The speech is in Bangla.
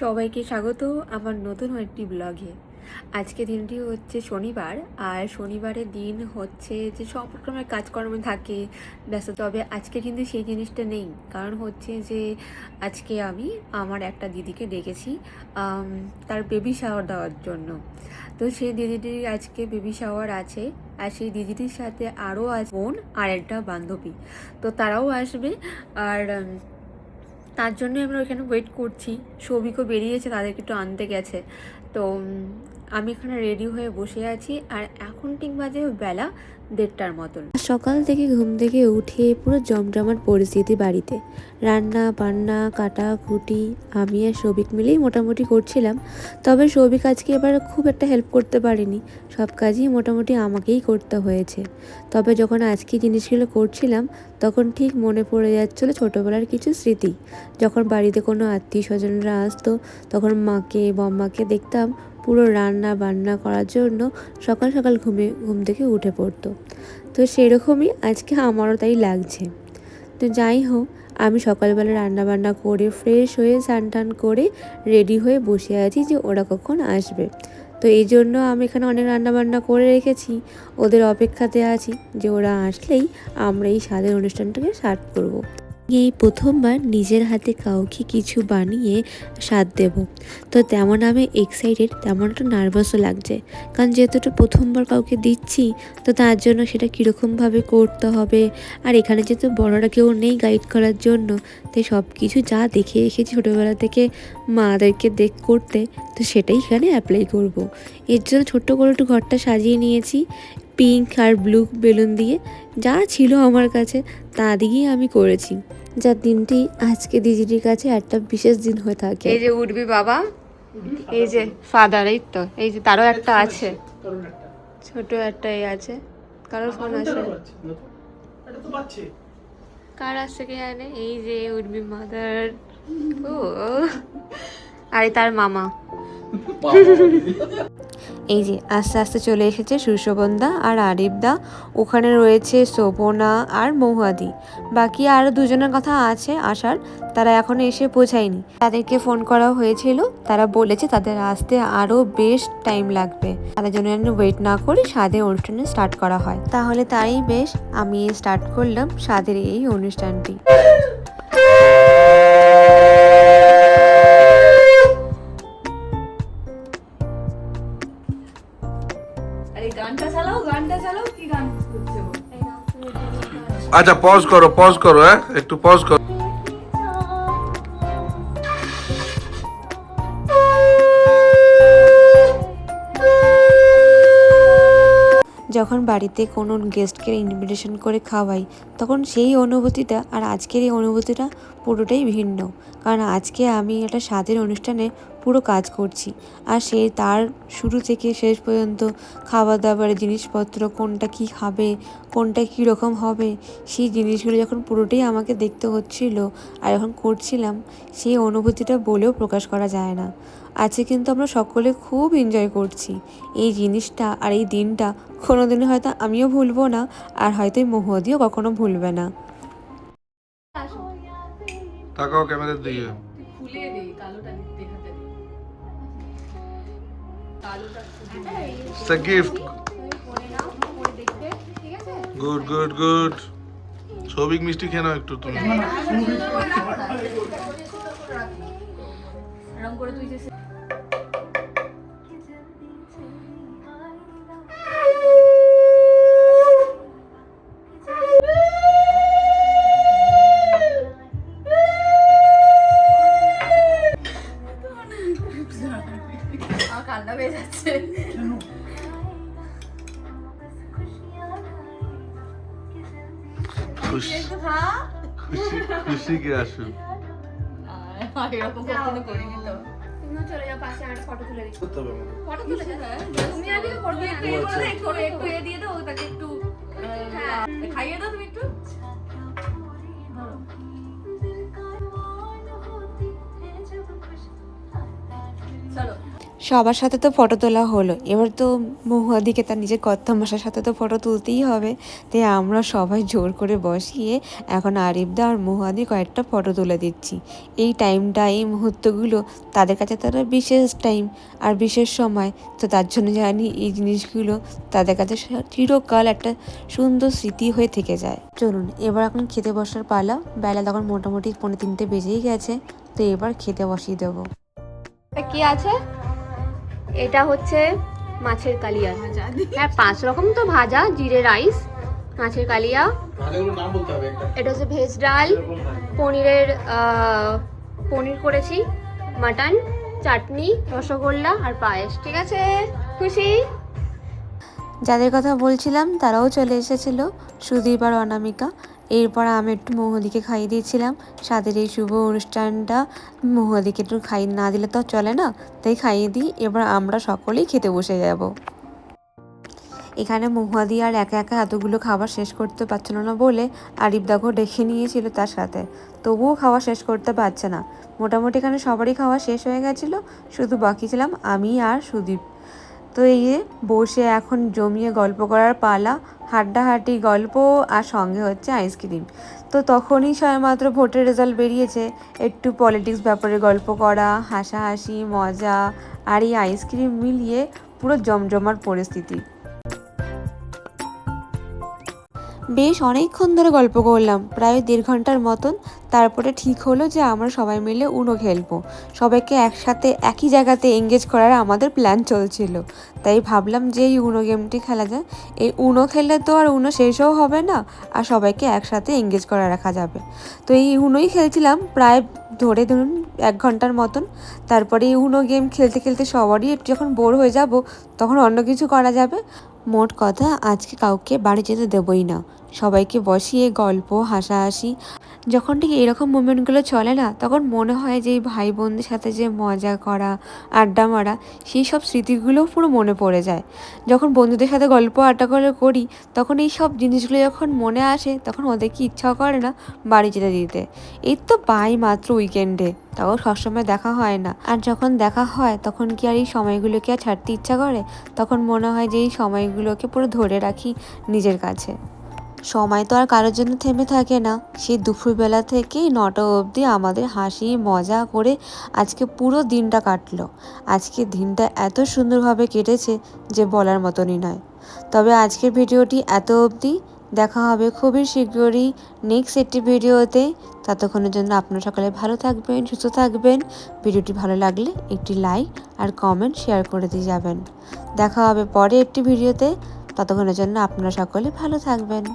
সবাইকে স্বাগত আমার নতুন একটি ব্লগে। আজকে দিনটি হচ্ছে শনিবার, আর শনিবারের দিন হচ্ছে যে সব রকমের কাজকর্ম থাকে ব্যস্ত। তবে আজকে কিন্তু সেই জিনিসটা নেই, কারণ হচ্ছে যে আজকে আমি আমার একটা দিদিকে ডেকেছি তার বেবি শাওয়ার দেওয়ার জন্য। তো সেই দিদিটির আজকে বেবি শাওয়ার আছে, আর সেই দিদিটির সাথে আরও আছে বোন আর একটা বান্ধবী, তো তারাও আসবে। আর তার জন্য আমরা ওইখানে ওয়েট করছি। সৌভিকও বেরিয়েছে, তাদেরকে একটু আনতে গেছে। তো আমি এখানে রেডি হয়ে বসে আছি, আর এখন ঠিক বাজে বেলা 1:30টার মতন। সকাল থেকে ঘুম থেকে উঠে পুরো জমজমাট পরিস্থিতি বাড়িতে। রান্না বান্না কাটা কুটি আমি আর সৌভিক মিলেই মোটামুটি করছিলাম। তবে সৌভিক আজকে এবার খুব একটা হেল্প করতে পারিনি, সব কাজই মোটামুটি আমাকেই করতে হয়েছে। তবে যখন আজকে জিনিসগুলো করছিলাম তখন ঠিক মনে পড়ে যাচ্ছিলো ছোটোবেলার কিছু স্মৃতি। যখন বাড়িতে কোনো আত্মীয় স্বজনরা আসতো তখন মাকে বম্মাকে দেখতাম পুরো রান্না বান্না করার জন্য সকাল সকাল ঘুম থেকে উঠে পড়তো। তো সেরকমই আজকে আমারও তাই লাগছে। তো যাই হোক, আমি সকালবেলা রান্না বান্না করে ফ্রেশ হয়ে স্নান টান করে রেডি হয়ে বসে আছি যে ওরা কখন আসবে। তো এই জন্য আমি এখানে অনেক রান্নাবান্না করে রেখেছি, ওদের অপেক্ষাতে আছি যে ওরা আসলেই আমরা এই স্বাদের অনুষ্ঠানটাকে স্টার্ট করব। এই প্রথমবার নিজের হাতে কাউকে কিছু বানিয়ে স্বাদ দেব, তো তেমন আমি এক্সাইটেড, তেমন একটু নার্ভাসও লাগছে। কারণ যেহেতু এটা প্রথমবার কাউকে দিচ্ছি, তো তার জন্য সেটা কীরকমভাবে করতে হবে। আর এখানে যেহেতু বড়রা কেউ নেই গাইড করার জন্য, তাই সব কিছু যা দেখে রেখেছি ছোটোবেলা থেকে মাদেরকে করতে, তো সেটাই এখানে অ্যাপ্লাই করব। এর জন্য ছোট্ট করে একটু ঘরটা সাজিয়ে নিয়েছি পিঙ্ক আর ব্লু বেলুন দিয়ে। যা ছিল আমার কাছে তা দিয়েই আমি করেছি, যার দিনটি আজকে দিদিটির কাছে একটা বিশেষ দিন হয়ে থাকে। এই যে উঠবি বাবা, এই যে ফাদার, এই তো এই যে তারও একটা আছে, ছোট একটাই আছে। কারোর ফোন আছে, কার আসছে কে জানে। এই যে উঠবি মাদার, ও আর তার মামা। এই যে আস্তে আস্তে চলে এসেছে সুশোভনদা আর আরিফদা, ওখানে রয়েছে শোভনা আর মৌহাদি। বাকি আরও দুজনের কথা আছে আসার, তারা এখনো এসে পৌঁছায়নি। তাদেরকে ফোন করা হয়েছিল, তারা বলেছে তাদের আসতে আরও বেশ টাইম লাগবে, তাদের জন্য ওয়েট না করে স্বাদের অনুষ্ঠানে স্টার্ট করা হয়। তাহলে তাই বেশ, আমি স্টার্ট করলাম স্বাদের এই অনুষ্ঠানটি। अच्छा पॉज करो है एक पॉज करो। যখন বাড়িতে কোনো গেস্টকে ইনভিটেশন করে খাওয়াই, তখন সেই অনুভূতিটা আর আজকের এই অনুভূতিটা পুরোটাই ভিন্ন। কারণ আজকে আমি একটা স্বাদের অনুষ্ঠানে পুরো কাজ করছি, আর সে তার শুরু থেকে শেষ পর্যন্ত খাবার দাবারের জিনিসপত্র, কোনটা কি খাবে, কোনটা কী রকম হবে, সেই জিনিসগুলো যখন পুরোটাই আমাকে দেখতে হচ্ছিল আর যখন করছিলাম, সেই অনুভূতিটা বলেও প্রকাশ করা যায় না। আজকে কিন্তু আমরা সকলে খুব এনজয় করছি এই জিনিসটা, আর এই দিনটা কোনোদিনও হয়তো আমিও ভুলবো না, আর হয়তো এই মহুয়াদিও কখনো ভুলবে না। তাকাও ক্যামেরার দিকে। খুলে দে, কালোটা দেখাতে দে, কালোটা it's a gift. Good good good. Souvik মিষ্টি খেয়ে নাও একটু তুমি। রং করে তুই যে কান্না পেয়ে যাচ্ছে। খুশি কে আসুন। এরকম কখনো করিনি তো। তুমিও চলে যাও পাশে, আর ফটো তুলে দিই। ফটো তুলে দাও, তুমি আগে করবে, একটু এ দিয়ে দাও তাকে, একটু খাইয়ে দাও তুমি একটু। সবার সাথে তো ফটো তোলা হলো, এবার তো মহুয়াদিকে তার নিজের কর্তামশার সাথে তো ফটো তুলতেই হবে। তাই আমরা সবাই জোর করে বসিয়ে এখন আরিফদা আর মহুয়াদি কয়েকটা ফটো তুলে দিচ্ছি। এই টাইমটা, এই মুহূর্তগুলো তাদের কাছে তারা বিশেষ টাইম আর বিশেষ সময়, তো তার জন্য জানি এই জিনিসগুলো তাদের কাছে চিরকাল একটা সুন্দর স্মৃতি হয়ে থেকে যায়। চলুন এবার এখন খেতে বসার পালা। বেলা তখন মোটামুটি 2:45 বেজেই গেছে, তো এবার খেতে বসিয়ে দেবো। কি আছে? এটা হচ্ছে মাছের কালিয়া। হ্যাঁ, 5 রকম তো ভাজা, জিরে রাইস, মাছের কালিয়া, এটা হচ্ছে ভেজ ডাল, পনির করেছি, মাটন, চাটনি, রসগোল্লা আর পায়েস। ঠিক আছে, খুশি? যাদের কথা বলছিলাম তারাও চলে এসেছিল, সুদীপ আর অনামিকা। এরপর আমি একটু মহুয়াদিকে খাইয়ে দিয়েছিলাম। স্বাদের এই শুভ অনুষ্ঠানটা মহুয়াদিকে একটু খাইয়ে না দিলে তো চলে না, তাই খাইয়ে দিই। এবার আমরা সকলেই খেতে বসে যাব। এখানে মহুয়াদি আর একা একা এতগুলো খাবার শেষ করতে পারছিল না বলে আরিফদাকেও ডেকে নিয়েছিল তার সাথে, তবুও খাওয়া শেষ করতে পারছে না। মোটামুটি এখানে সবারই খাওয়া শেষ হয়ে গেছিলো, শুধু বাকি ছিলাম আমি আর সুদীপ। তো এই বসে এখন জমিয়ে গল্প করার পালা, হাড্ডাহাড্ডি গল্প আর সঙ্গে হচ্ছে আইসক্রিম। তো তখনই সবেমাত্র ভোটের রেজাল্ট বেরিয়েছে, একটু পলিটিক্স ব্যাপারে গল্প করা, হাসাহাসি, মজা আর এই আইসক্রিম মিলিয়ে পুরো জমজমার পরিস্থিতি। বেশ অনেকক্ষণ ধরে গল্প করলাম, প্রায় 1.5 ঘন্টার মতন। তারপরে ঠিক হলো যে আমরা সবাই মিলে উনো খেলবো। সবাইকে একসাথে একই জায়গাতে এঙ্গেজ করার আমাদের প্ল্যান চলছিল, তাই ভাবলাম যে এই উনো গেমটি খেলা যায়। এই উনো খেললে তো আর উনো শেষও হবে না, আর সবাইকে একসাথে এঙ্গেজ করা রাখা যাবে। তো এই উনোই খেলছিলাম প্রায় ধরুন 1 ঘন্টার মতন। তারপরে এই উনো গেম খেলতে খেলতে সবারই যখন বোর হয়ে যাব, তখন অন্য কিছু করা যাবে। মোট কথা আজকে কাউকে বাড়ি যেতে দেবই না, সবাইকে বসিয়ে গল্প হাসাহাসি। যখন ঠিক এরকম মোমেন্টগুলো চলে না, তখন মনে হয় যে এই ভাই বোনদের সাথে যে মজা করা, আড্ডা মারা, সেই সব স্মৃতিগুলো পুরো মনে পড়ে যায়। যখন বন্ধুদের সাথে গল্প আড্ডা করে করি, তখন এই সব জিনিসগুলো যখন মনে আসে, তখন ওদেরকে ইচ্ছা করে না বাড়ি যেতে দিতে। এই তো পাই মাত্র উইকেন্ডে, তাও সবসময় দেখা হয় না। আর যখন দেখা হয় তখন কি আর এই সময়গুলোকে আর ছাড়তে ইচ্ছা করে? তখন মনে হয় যে এই সময়গুলোকে পুরো ধরে রাখি নিজের কাছে। সময় তো আর কারোর জন্য থেমে থাকে না। সেই দুপুরবেলা থেকেই 9টা অবধি আমাদের হাসি মজা করে আজকে পুরো দিনটা কাটলো। আজকে দিনটা এত সুন্দরভাবে কেটেছে যে বলার মতনই নয়। তবে আজকের ভিডিওটি এত অবধি, দেখা হবে খুবই শীঘ্রই নেক্সট একটি ভিডিওতে। ততক্ষণের জন্য আপনারা সকলে ভালো থাকবেন, সুস্থ থাকবেন। ভিডিওটি ভালো লাগলে একটি লাইক আর কমেন্ট শেয়ার করে দিয়ে যাবেন। দেখা হবে পরে একটি ভিডিওতে। ততক্ষণের জন্য আপনারা সকলে ভালো থাকবেন।